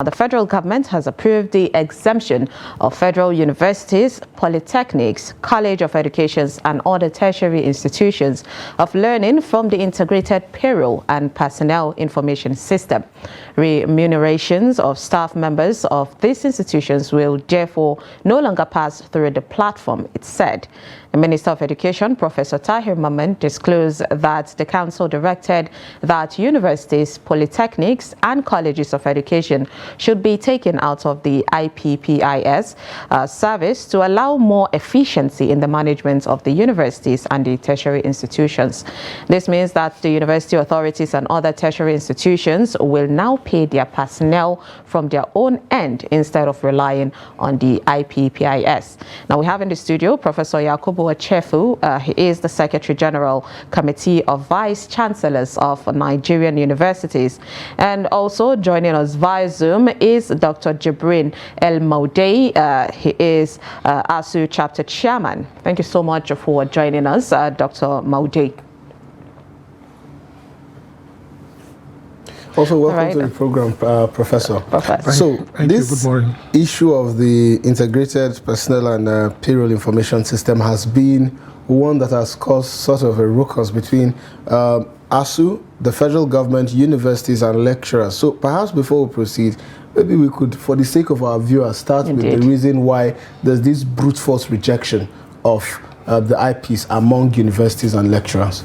The federal government has approved the exemption of federal universities, polytechnics, college of educations and other tertiary institutions of learning from the integrated payroll and personnel information system. Remunerations of staff members of these institutions will therefore no longer pass through the platform, it said. The Minister of Education, Professor Tahir Mamman, disclosed that the council directed that universities, polytechnics and colleges of education should be taken out of the IPPIS service to allow more efficiency in the management of the universities and the tertiary institutions. This means that the university authorities and other tertiary institutions will now pay their personnel from their own end instead of relying on the IPPIS. Now we have in the studio Professor Yakubu Ochefu. He is the Secretary General Committee of Vice Chancellors of Nigerian universities. And also joining us via Zoom is Dr. Jibrin Elmaude. He is ASSU Chapter Chairman. Thank you so much for joining us, Dr. Maude. Also, welcome to the program, Professor. So, Good morning. Issue of the integrated personnel and payroll information system has been one that has caused sort of a ruckus between ASSU, the federal government, universities, and lecturers. So, perhaps before we proceed, maybe we could, for the sake of our viewers, start with the reason why there's this brute force rejection of the IPPIS among universities and lecturers.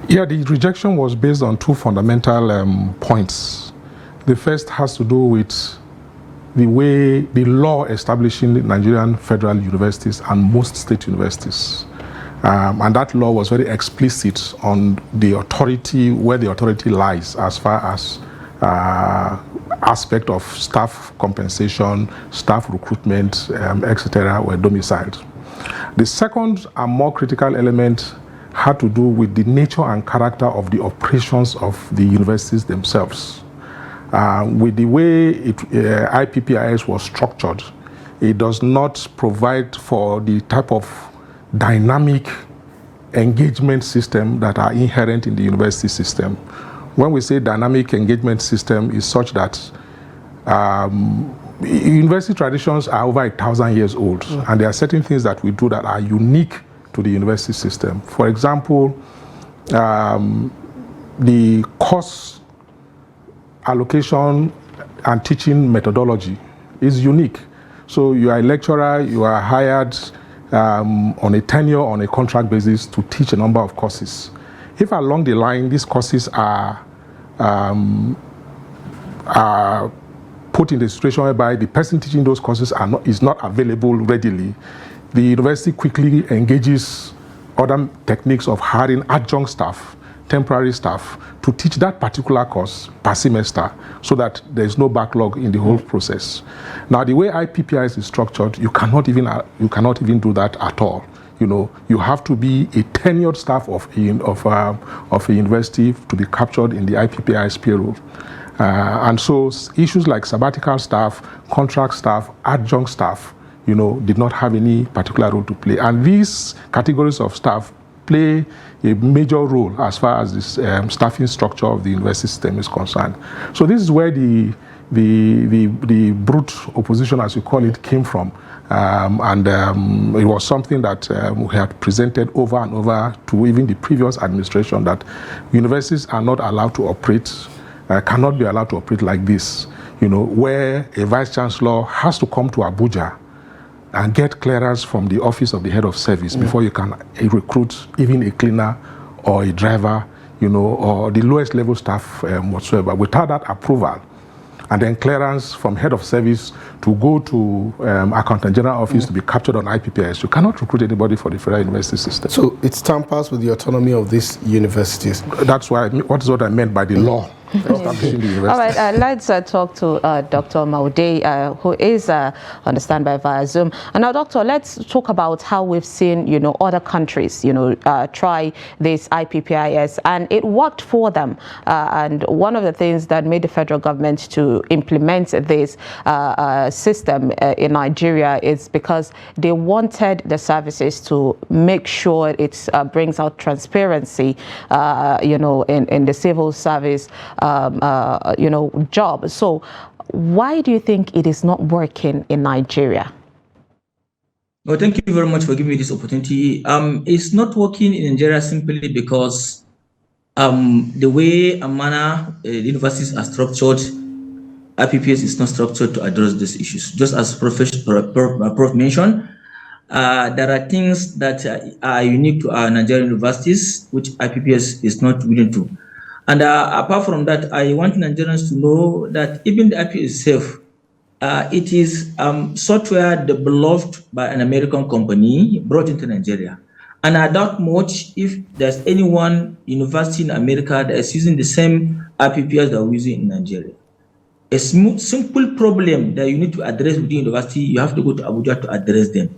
Yeah, the rejection was based on two fundamental points. The first has to do with the way the law establishing the Nigerian federal universities and most state universities. And that law was very explicit on the authority, where the authority lies as far as aspect of staff compensation, staff recruitment, etc. were domiciled. The second and more critical element had to do with the nature and character of the operations of the universities themselves. With the way IPPIS was structured, it does not provide for the type of dynamic engagement system that are inherent in the university system. When we say dynamic engagement system, is such that university traditions are over 1,000 years old, and there are certain things that we do that are unique to the university system. For example, the course allocation and teaching methodology is unique. So you are a lecturer, you are hired on a tenure, on a contract basis to teach a number of courses. If along the line these courses are put in the situation whereby the person teaching those courses is not available readily, the university quickly engages other techniques of hiring adjunct staff, temporary staff, to teach that particular course per semester so that there is no backlog in the whole process. Now, the way IPPIS is structured, you cannot even do that at all. You know, you have to be a tenured staff of a university to be captured in the IPPIS payroll. And so issues like sabbatical staff, contract staff, adjunct staff, you know, did not have any particular role to play. And these categories of staff play a major role as far as this staffing structure of the university system is concerned. So this is where the brute opposition, as you call it, came from. It was something that we had presented over and over to even the previous administration, that universities are not allowed to operate, cannot be allowed to operate like this, you know, where a vice chancellor has to come to Abuja and get clearance from the office of the head of service before you can recruit even a cleaner or a driver, you know, or the lowest level staff whatsoever, without that approval. And then clearance from head of service to go to Accountant General office to be captured on IPPIS. You cannot recruit anybody for the federal university system. So it tampers with the autonomy of these universities. That's why, what is what I meant by the law. All right, let's talk to Dr. Maude, who is on the standby via Zoom. And now, Doctor, let's talk about how we've seen, you know, other countries, you know, try this IPPIS, and it worked for them. And one of the things that made the federal government to implement this system in Nigeria is because they wanted the services to make sure it brings out transparency, you know, in the civil service, you know, job. So Why do you think it is not working in Nigeria? Well, thank you very much for giving me this opportunity. It's not working in Nigeria simply because the way and manner the universities are structured, IPPIS is not structured to address these issues. Just as Prof mentioned, there are things that are unique to our Nigerian universities, which IPPIS is not willing to. And apart from that, I want Nigerians to know that even the IPPIS itself, it is software developed by an American company brought into Nigeria. And I doubt much if there's any one university in America that is using the same IPPIS that we're using in Nigeria. A simple problem that you need to address with the university, you have to go to Abuja to address them.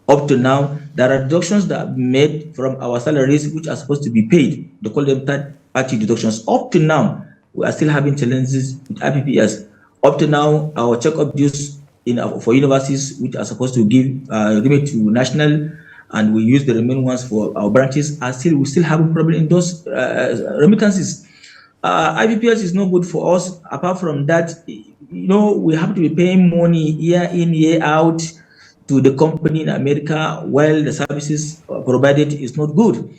Up to now, there are deductions that are made from our salaries, which are supposed to be paid. They call them third-party deductions. Up to now, we are still having challenges with IPPIS. Up to now, our check-up dues for universities, which are supposed to give remit to national, and we use the remaining ones for our branches, we still have a problem in those remittances. IPPIS is not good for us. Apart from that, we have to be paying money year in, year out to the company in America, while the services provided is not good.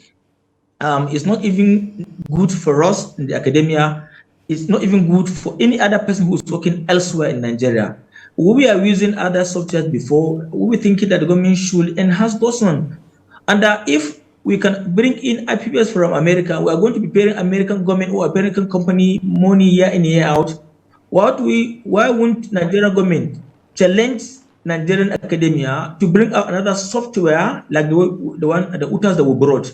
It's not even good for us in the academia. It's not even good for any other person who's working elsewhere in Nigeria. We are using other softwares before. We were thinking that the government should enhance those ones. And if we can bring in IPPIS from America, we are going to be paying American government or American company money year in, year out. Why won't Nigerian government challenge Nigerian academia to bring out another software like the UTAS that were brought?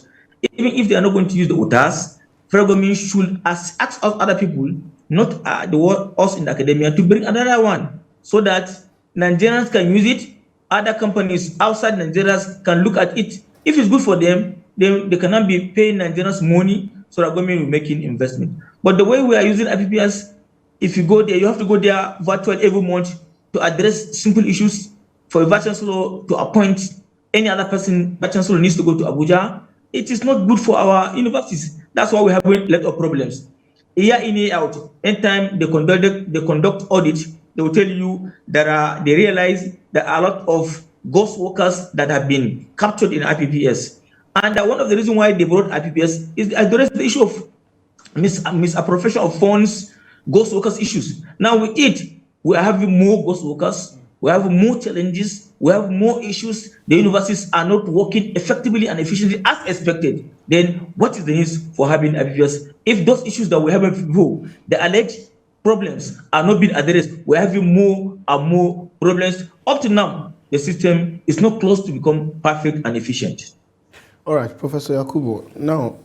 Even if they are not going to use the UTAS, federal government should ask other people, not us in the academia, to bring another one so that Nigerians can use it. Other companies outside Nigeria can look at it. If it's good for them, then they cannot be paying Nigerians money so that government will make an investment. But the way we are using IPPIS, if you go there, you have to go there virtual every month to address simple issues. For a vice chancellor to appoint any other person, vice chancellor needs to go to Abuja. It is not good for our universities. That's why we have a lot of problems. Year in, year out, anytime they conduct audit, they will tell you that they realize there are a lot of ghost workers that have been captured in IPPIS. And one of the reasons why they brought IPPIS is to address the issue of misappropriation of funds, ghost workers issues. Now with it, we are having more ghost workers, we have more challenges, we have more issues. The universities are not working effectively and efficiently as expected. Then what is the need for having IPPIS? If those issues that we have before, the alleged problems are not being addressed, we're having more and more problems. Up to now, the system is not close to become perfect and efficient. All right, Professor Yakubu. Now,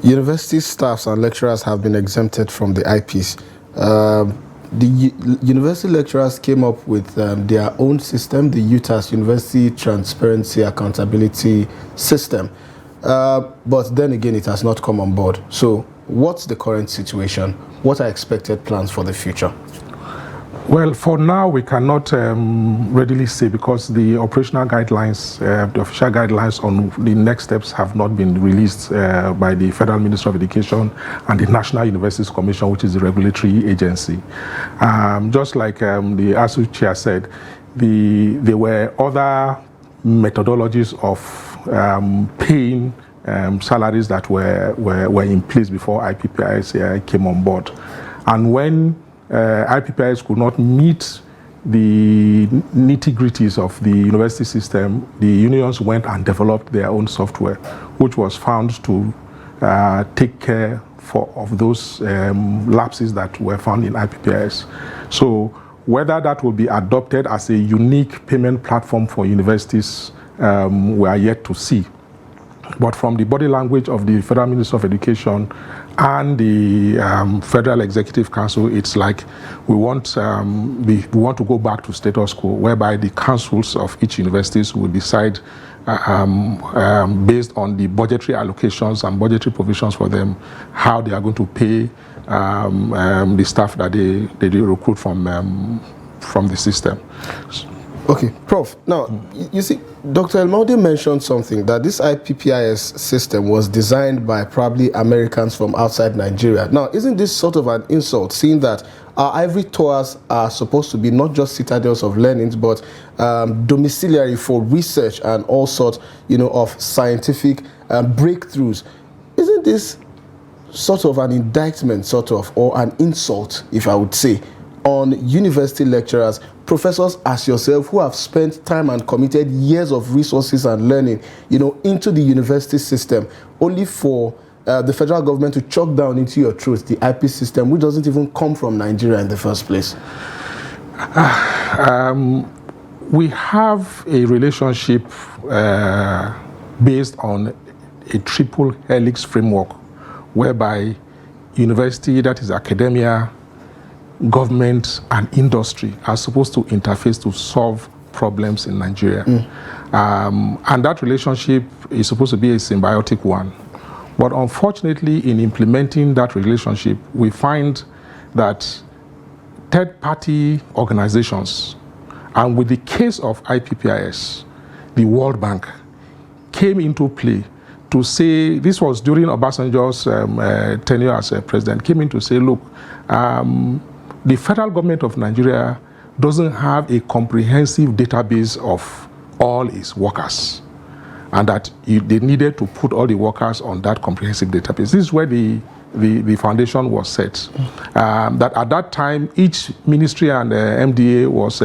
university staffs and lecturers have been exempted from the IPPIS. The university lecturers came up with their own system, the UTAS, University Transparency Accountability System. But then again, it has not come on board. So what's the current situation? What are expected plans for the future? Well, for now, we cannot readily say because the operational guidelines, the official guidelines on the next steps have not been released by the Federal Ministry of Education and the National Universities Commission, which is the regulatory agency. Just like the ASSU chair said, there were other methodologies of paying salaries that were in place before IPPIS came on board. And when IPPIS could not meet the nitty-gritties of the university system, the unions went and developed their own software, which was found to take care of those lapses that were found in IPPIS. So whether that will be adopted as a unique payment platform for universities, we are yet to see. But from the body language of the Federal Ministry of Education and the Federal Executive Council, it's like we want to go back to status quo, whereby the councils of each universities will decide based on the budgetary allocations and budgetary provisions for them, how they are going to pay the staff that they recruit from the system. Okay, Prof. Now, you see, Dr. Elmaude mentioned something, that this IPPIS system was designed by probably Americans from outside Nigeria. Now, isn't this sort of an insult, seeing that our ivory towers are supposed to be not just citadels of learning, but domiciliary for research and all sorts, of scientific breakthroughs. Isn't this sort of an indictment, or an insult, if I would say, on university lecturers, professors as yourself, who have spent time and committed years of resources and learning, into the university system, only for the federal government to chalk down into your throat the IPPIS system, which doesn't even come from Nigeria in the first place? We have a relationship based on a triple helix framework, whereby university, that is academia, government, and industry, are supposed to interface to solve problems in Nigeria. And that relationship is supposed to be a symbiotic one. But unfortunately, in implementing that relationship, we find that third-party organizations, and with the case of IPPIS, the World Bank, came into play to say, this was during Obasanjo's tenure as president, came in to say, look, the federal government of Nigeria doesn't have a comprehensive database of all its workers, and that they needed to put all the workers on that comprehensive database. This is where the foundation was set. That at that time, each ministry and MDA was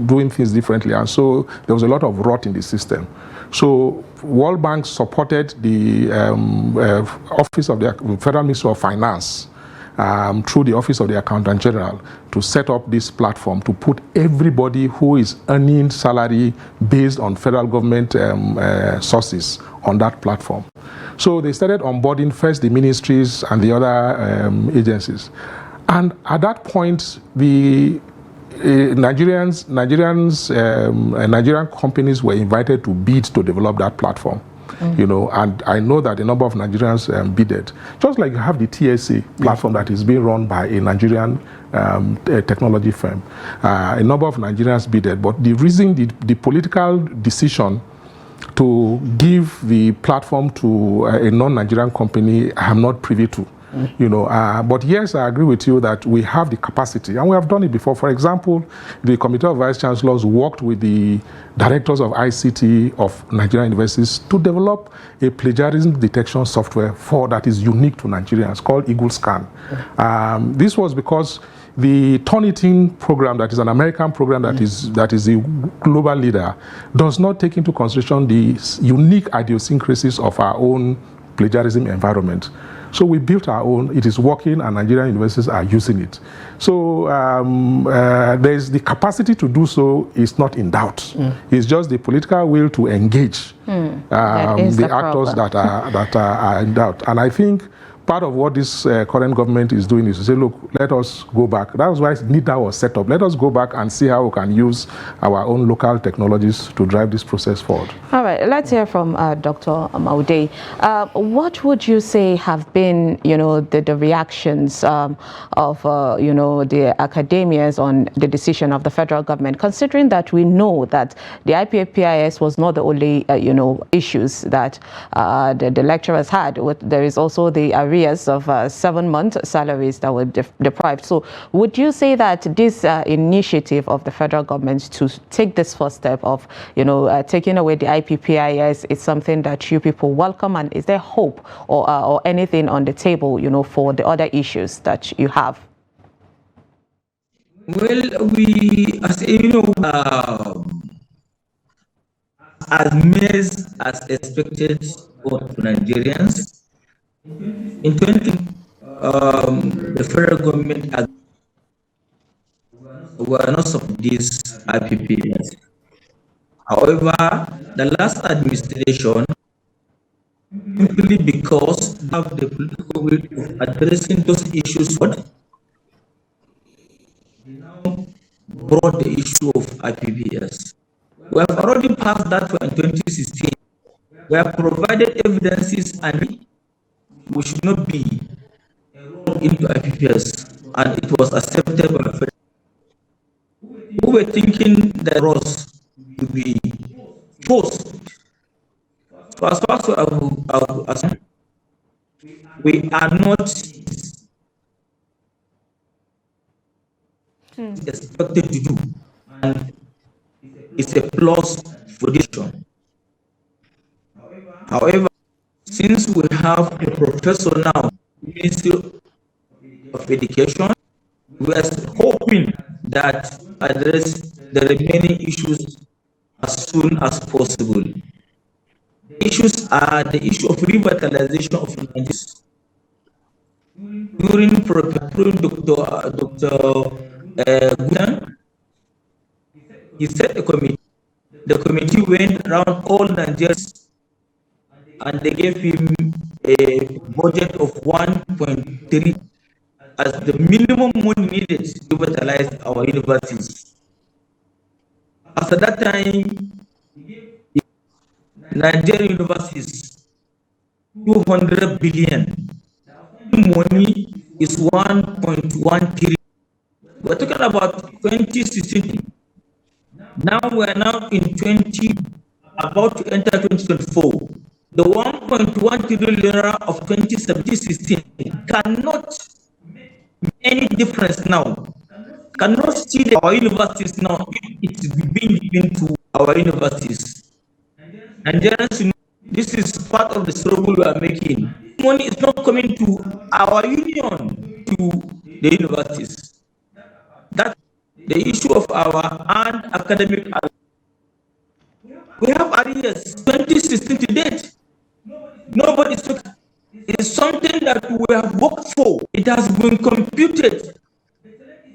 doing things differently, and so there was a lot of rot in the system. So World Bank supported the office of the Federal Ministry of Finance through the Office of the Accountant General to set up this platform to put everybody who is earning salary based on federal government sources on that platform. So they started onboarding first the ministries and the other agencies. And at that point, the Nigerian companies were invited to bid to develop that platform. And I know that a number of Nigerians bidded. Just like you have the TSA platform that is being run by a Nigerian technology firm. A number of Nigerians bidded, but the reason, the political decision to give the platform to a non-Nigerian company, I am not privy to. But yes, I agree with you that we have the capacity, and we have done it before. For example, the Committee of Vice Chancellors worked with the directors of ICT of Nigerian universities to develop a plagiarism detection software that is unique to Nigerians, called Eagle Scan. This was because the Turnitin program, that is an American program that is a global leader, does not take into consideration the unique idiosyncrasies of our own plagiarism environment. So we built our own, it is working, and Nigerian universities are using it. So there's the capacity to do so is not in doubt. It's just the political will to engage the actors that are in doubt. And I think part of what this current government is doing is to say, look, let us go back. That was why NITA was set up. Let us go back and see how we can use our own local technologies to drive this process forward. All right, let's hear from Dr. Elmaude. What would you say have been, the reactions of, the academias on the decision of the federal government, considering that we know that the IPPIS was not the only, issues that the lecturers had. There is also the arrears of 7-month salaries that were deprived. So would you say that this initiative of the federal government to take this first step of, taking away the IPPIS is something that you people welcome, and is there hope or anything on the table, for the other issues that you have? Well, we, as as expected for Nigerians, in 20, the federal government were not of this IPPIS. However, the last administration, simply because of the political will of addressing those issues, they now brought the issue of IPPIS. We have already passed that in 2016. We have provided evidences, and we should not be enrolled into IPPIS, and it was accepted by the federal. We were thinking that was to be forced. So as far as we are not, is expected to do, and it's a plus for this one. However, since we have a professor now, Ministry of Education, we are hoping that address the remaining issues as soon as possible. The issues are the issue of revitalization of Nigerians. During Dr. Gutan, he set a committee. The committee went around all Nigerians and they gave him a budget of 1.3 as the minimum money needed to revitalize our universities. After that time, Nigerian universities, 200 billion. Money is 1.1 trillion. We're talking about 2016. Now we're in about to enter 2024. The 1.1 trillion of 2016 cannot make any difference now. Cannot see our universities now if it's being given to our universities. Nigerians, this is part of the struggle we are making. Money is not coming to our union, to the universities. That's the issue of our academic. We have arrears 2016 to date. Nobody is talking. It is something that we have worked for. It has been computed.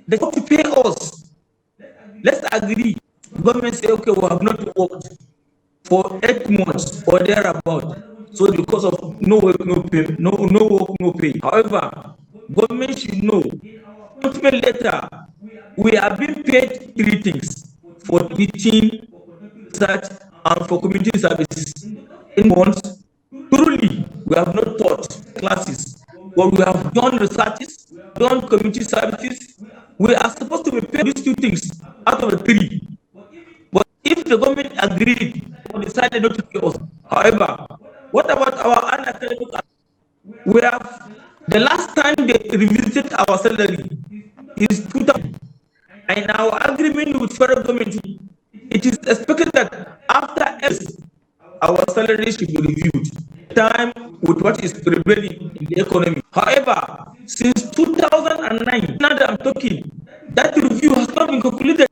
They have to pay us. Let's agree. Government say, okay, we have not worked for 8 months or thereabout. So because of no work, no pay, no work, no pay. However, government should know. Later, we are being paid 3 things: for teaching, research, and for community services. In months, truly, we have not taught classes, but we have done researches, done community services. We are supposed to be paid these 2 things out of the 3. But if the government agreed or decided not to pay us, however, what about our unacademic? We have, the last time they revisited our salary is 2000. And our agreement with federal government, it is expected that after our salary should be reviewed time with what is prevailing in the economy. However, since 2009, now that I'm talking, that review has not been concluded.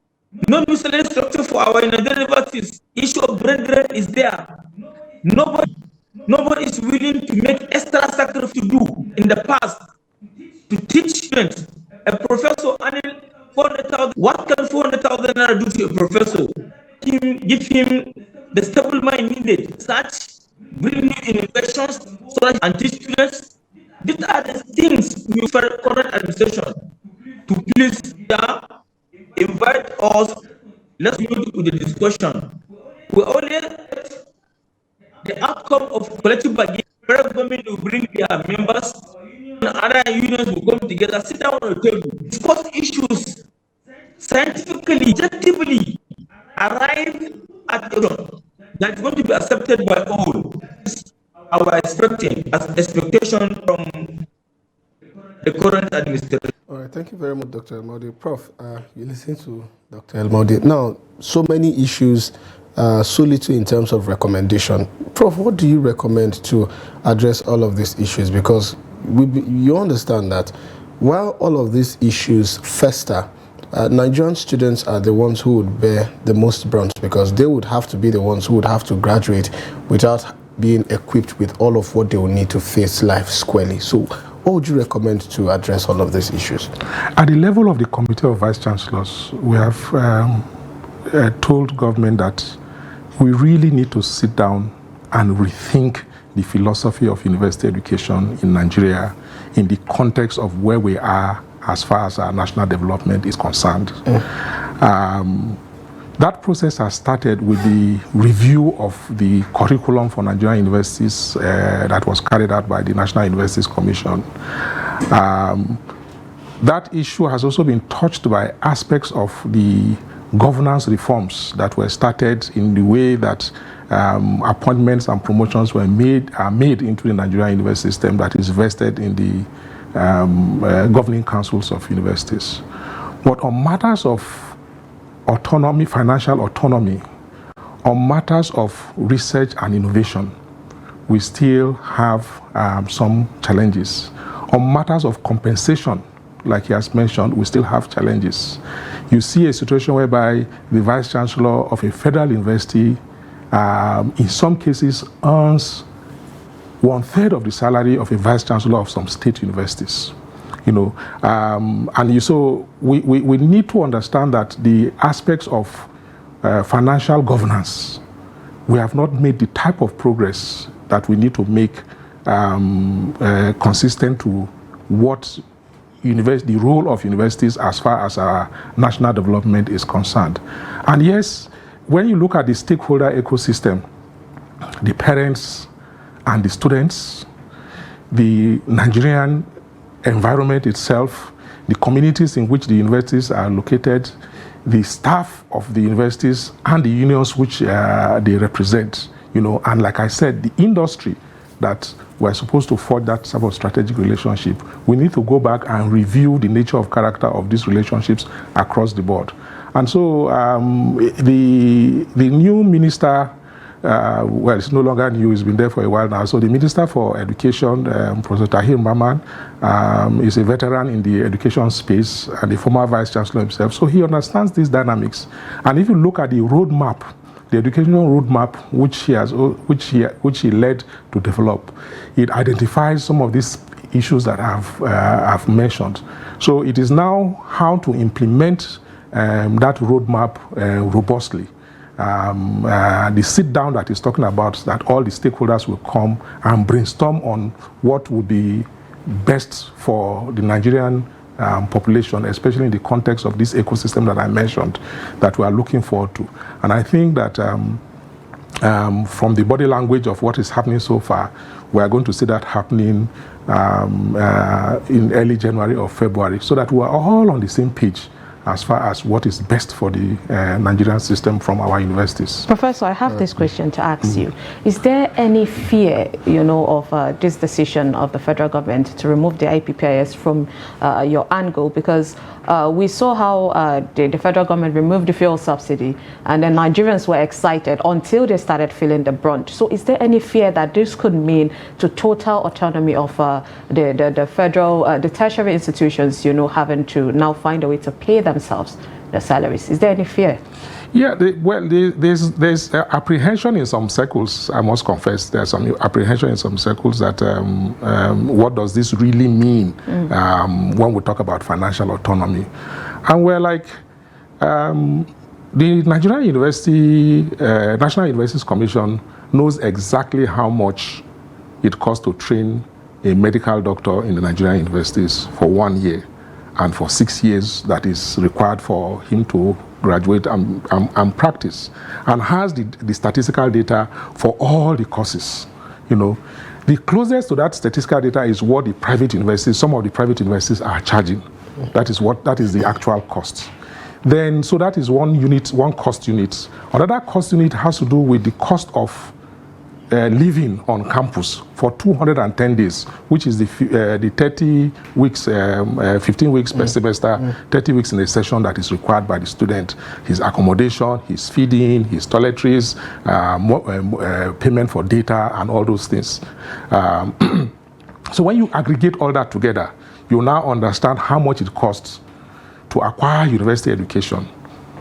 No new salary structure for our Nigerian universities. Issue of brain drain is there. Nobody is willing to make extra sacrifice to do in the past to teach students. A professor earning 400,000. What can 400,000 naira do to a professor? Give him the stable mind needed. Such bring new innovations so that and teach students. These are the things we for current administration to please invite us. Let's move to the discussion. We only the outcome of collective bargaining. Federal government will bring their members and other unions will come together, sit down on the table, discuss issues scientifically, objectively, arrive at a that's going to be accepted by all. Our expectation from the current administration. All right, thank you very much, Dr. Elmaude. Prof, you listen to Dr. Elmaude. Now, so many issues, so little in terms of recommendation. Prof, what do you recommend to address all of these issues? Because you understand that while all of these issues fester, Nigerian students are the ones who would bear the most brunt because they would have to be the ones who would have to graduate without being equipped with all of what they will need to face life squarely. So what would you recommend to address all of these issues? At the level of the Committee of Vice Chancellors, we have told government that we really need to sit down and rethink the philosophy of university education in Nigeria in the context of where we are as far as our national development is concerned. That process has started with the review of the curriculum for Nigerian universities that was carried out by the National Universities Commission. That issue has also been touched by aspects of the governance reforms that were started in the way that appointments and promotions are made into the Nigerian university system that is vested in the governing councils of universities. But on matters of autonomy, financial autonomy, on matters of research and innovation, we still have some challenges. On matters of compensation, like he has mentioned, we still have challenges. You see a situation whereby the vice chancellor of a federal university, in some cases, earns 1/3 of the salary of a vice chancellor of some state universities. So we need to understand that the aspects of financial governance, we have not made the type of progress that we need to make consistent to what the role of universities as far as our national development is concerned. And yes, when you look at the stakeholder ecosystem, the parents and the students, the Nigerian environment itself, the communities in which the universities are located, the staff of the universities and the unions which they represent, and like I said, the industry that we're supposed to forge that sort of strategic relationship, we need to go back and review the nature of character of these relationships across the board. And so the new minister, well, it's no longer new, he's been there for a while now. So the Minister for Education, Professor Tahir Mamman, is a veteran in the education space and a former Vice Chancellor himself. So he understands these dynamics. And if you look at the roadmap, the educational roadmap which he led to develop, it identifies some of these issues that I've mentioned. So it is now how to implement that roadmap robustly. The sit down that he's talking about, that all the stakeholders will come and brainstorm on what would be best for the Nigerian population, especially in the context of this ecosystem that I mentioned, that we are looking forward to. And I think that from the body language of what is happening so far, we are going to see that happening in early January or February, so that we are all on the same page as far as what is best for the Nigerian system from our universities. Professor, I have this question to ask you. Is there any fear, of this decision of the federal government to remove the IPPIS from your angle? Because we saw how the federal government removed the fuel subsidy, and then Nigerians were excited until they started feeling the brunt. So is there any fear that this could mean to total autonomy of the federal, the tertiary institutions, having to now find a way to pay themselves their salaries? Is there any fear? Yeah, there's apprehension in some circles, I must confess. There's some apprehension in some circles that what does this really mean when we talk about financial autonomy? And we're like, the Nigerian University, National Universities Commission knows exactly how much it costs to train a medical doctor in the Nigerian universities for 1 year, and for 6 years that is required for him to graduate and practice, and has the statistical data for all the courses. The closest to that statistical data is what the private universities, some of the private universities are charging. That is the actual cost. Then, so that is one cost unit. Another cost unit has to do with the cost of living on campus for 210 days, which is the 30 weeks, 15 weeks per semester, 30 weeks in a session that is required by the student. His accommodation, his feeding, his toiletries, payment for data, and all those things. So when you aggregate all that together, you now understand how much it costs to acquire university education,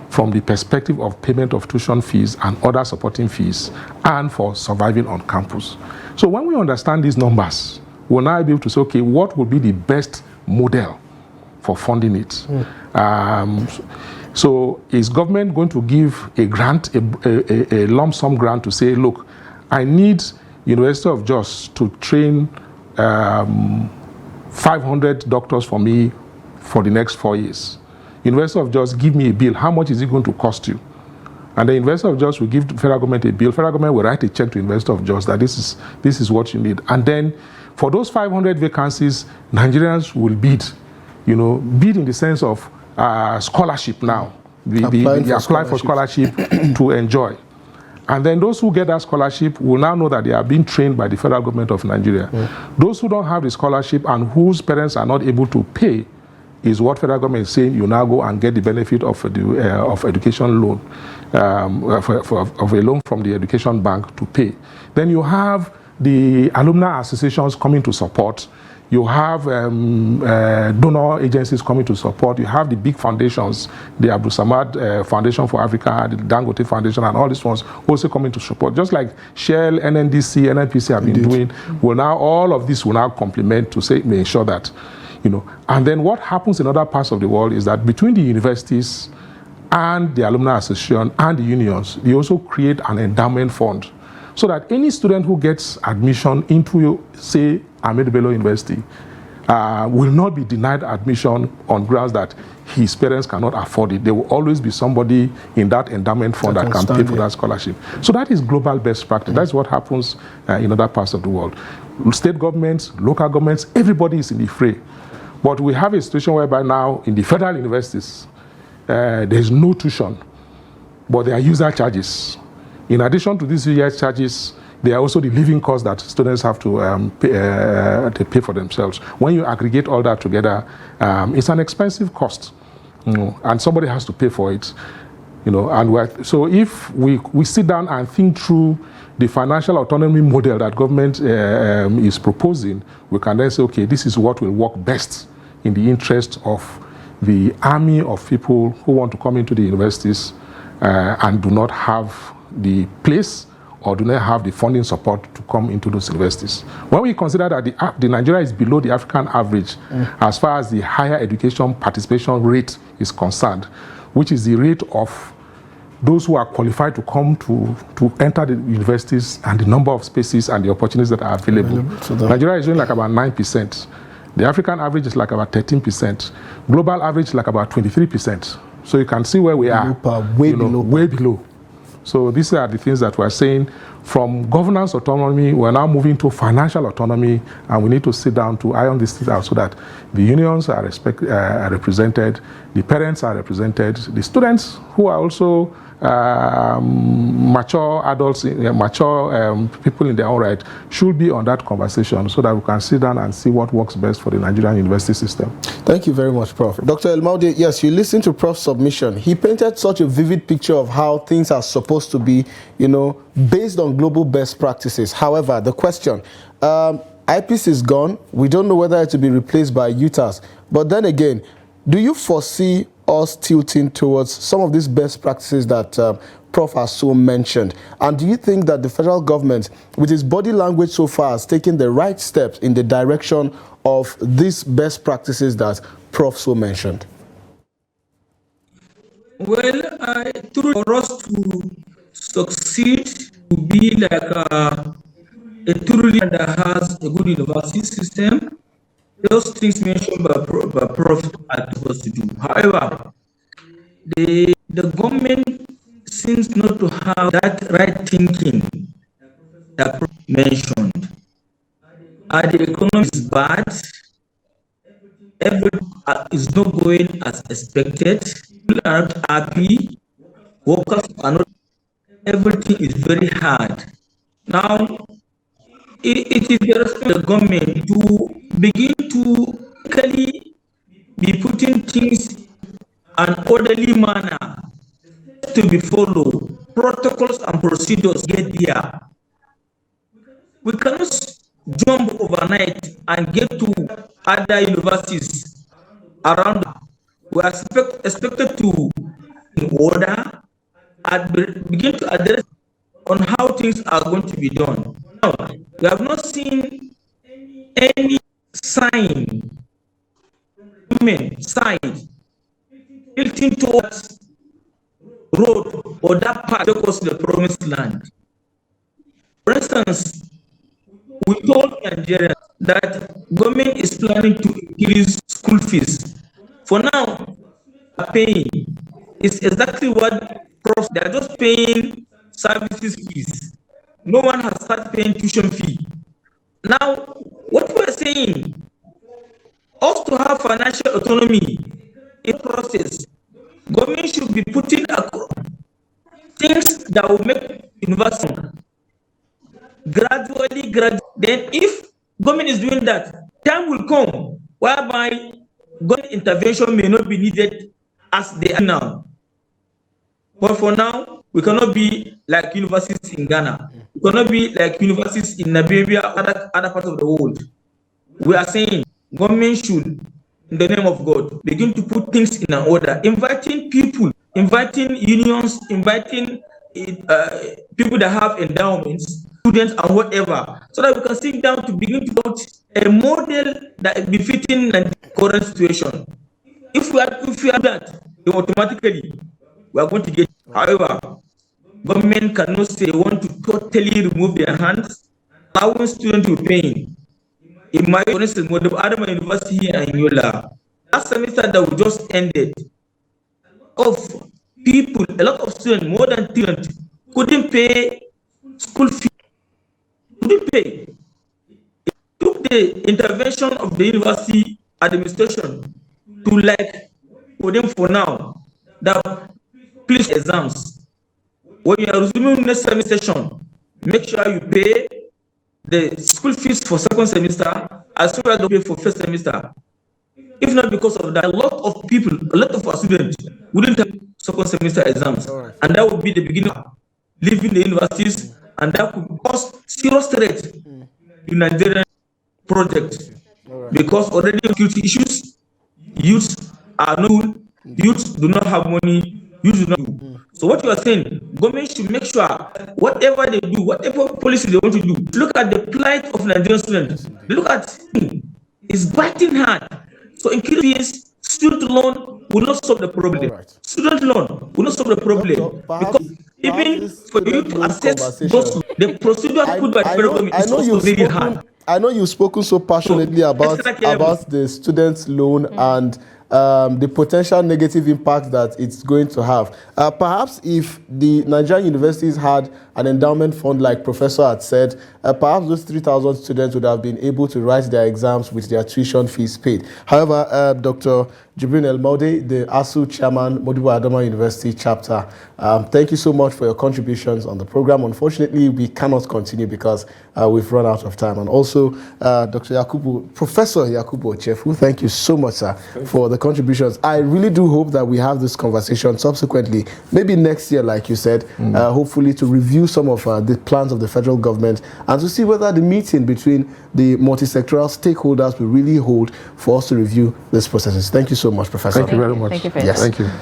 from the perspective of payment of tuition fees and other supporting fees, and for surviving on campus. So when we understand these numbers, we'll now be able to say, okay, what would be the best model for funding it? So is government going to give a grant, a lump sum grant to say, look, I need University of Jos to train 500 doctors for me for the next 4 years. University of Jos, give me a bill. How much is it going to cost you? And the University of Jos will give the federal government a bill. Federal government will write a check to University of Jos that this is what you need. And then for those 500 vacancies, Nigerians will bid. Bid in the sense of scholarship now. They apply for scholarship to enjoy. And then those who get that scholarship will now know that they are being trained by the federal government of Nigeria. Those who don't have the scholarship and whose parents are not able to pay, is what federal government is saying, you now go and get the benefit of education loan, of a loan from the education bank to pay. Then you have the alumni associations coming to support. You have donor agencies coming to support. You have the big foundations, the Abdul Samad Foundation for Africa, the Dangote Foundation, and all these ones also coming to support. Just like Shell, NNDC, NNPC have been doing. Well, now all of this will now complement to say, make sure that, And then what happens in other parts of the world is that between the universities and the alumni association and the unions, they also create an endowment fund, so that any student who gets admission into, say, Ahmed Bello University will not be denied admission on grounds that his parents cannot afford it. There will always be somebody in that endowment fund that can pay for that scholarship. So that is global best practice. That's what happens in other parts of the world. State governments, local governments, everybody is in the fray. But we have a situation whereby now in the federal universities, there is no tuition, but there are user charges. In addition to these user charges, there are also the living costs that students have to pay for themselves. When you aggregate all that together, it's an expensive cost, and somebody has to pay for it. And so if we sit down and think through the financial autonomy model that government is proposing, we can then say, okay, this is what will work best in the interest of the army of people who want to come into the universities and do not have the place or do not have the funding support to come into those universities. When we consider that the Nigeria is below the African average as far as the higher education participation rate is concerned, which is the rate of those who are qualified to come to enter the universities and the number of spaces and the opportunities that are available. Nigeria is doing like about 9%. The African average is like about 13%. Global average is like about 23%. So you can see where we are, way below. So these are the things that we're saying. From governance autonomy, we're now moving to financial autonomy, and we need to sit down to iron these things out so that the unions are represented, the parents are represented, the students who are also mature adults, mature people in their own right, should be on that conversation so that we can sit down and see what works best for the Nigerian university system. Thank you very much, Prof. Dr. Elmaude, yes, you listened to Prof's submission. He painted such a vivid picture of how things are supposed to be, based on global best practices. However, the question, IPPIS is gone. We don't know whether it will be replaced by UTAS. But then again, do you foresee us tilting towards some of these best practices that Prof has so mentioned? And do you think that the federal government, with its body language so far, has taken the right steps in the direction of these best practices that Prof so mentioned? Well, for us to succeed, to be like a truly that has a good university system, those things mentioned by Prof are supposed to do. However, the government seems not to have that right thinking that Prof mentioned. The economy is bad. Everything is not going as expected. People are not happy. Workers are not. Everything is very hard. Now, it is the responsibility of the government to begin to really be putting things in an orderly manner to be followed. Protocols and procedures get there. We cannot jump overnight and get to other universities around. We are expected to, in order, and begin to address on how things are going to be done. Now, we have not seen any sign, tilting towards road or that part across the promised land. For instance, we told Nigerians that government is planning to increase school fees. For now, paying is exactly what Prof. They are just paying services fees. No one has started paying tuition fee. Now, what we're saying, us to have financial autonomy in process, government should be putting things that will make investment gradually. Then if government is doing that, time will come whereby government intervention may not be needed as they are now. But for now, we cannot be like universities in Ghana. We cannot be like universities in Nigeria, other parts of the world. We are saying government should, in the name of God, begin to put things in an order, inviting people, inviting unions, inviting people that have endowments, students and whatever, so that we can sit down to begin to build a model that is befitting the current situation. If we are that, then automatically we are going to get. However, government cannot say want to totally remove their hands, allowing students to pay. In my, for instance, Modibbo Adama University here in Yola, last semester that we just ended, of people, a lot of students, more than 300, couldn't pay school fees. Couldn't pay. It took the intervention of the university administration to like for them for now that please exams. When you are resuming next semester session, make sure you pay the school fees for second semester as well as you pay for first semester. If not because of that, a lot of people, a lot of our students wouldn't have second semester exams. Right. And that would be the beginning of leaving the universities, and that could cause serious threat in Nigerian projects. Right. Because already security issues, youths are not, youths do not have money, youths do not do. So what you are saying, government should make sure whatever they do, whatever policy they want to do, look at the plight of Nigerian students. Look at it's biting hard. So increase student loan will not solve the problem. Right. Student loan will not solve the problem. Because even for you to assess those, the procedure put by the federal government is also very hard. I know you've spoken so passionately about the student loan and the potential negative impact that it's going to have. Perhaps if the Nigerian universities had an endowment fund like Professor had said, perhaps those 3,000 students would have been able to write their exams with their tuition fees paid. However, Dr. Jibrin Elmaude, the ASSU chairman, Modibbo Adama University chapter, thank you so much for your contributions on the program. Unfortunately, we cannot continue because we've run out of time. And also, Professor Yakubu Ochefu, thank you so much, sir, for the contributions. I really do hope that we have this conversation subsequently, maybe next year, like you said, hopefully to review some of the plans of the federal government and to see whether the meeting between the multi-sectoral stakeholders will really hold for us to review these processes. Thank you so much, Professor. Thank you very much. Thank you very much. Thank you.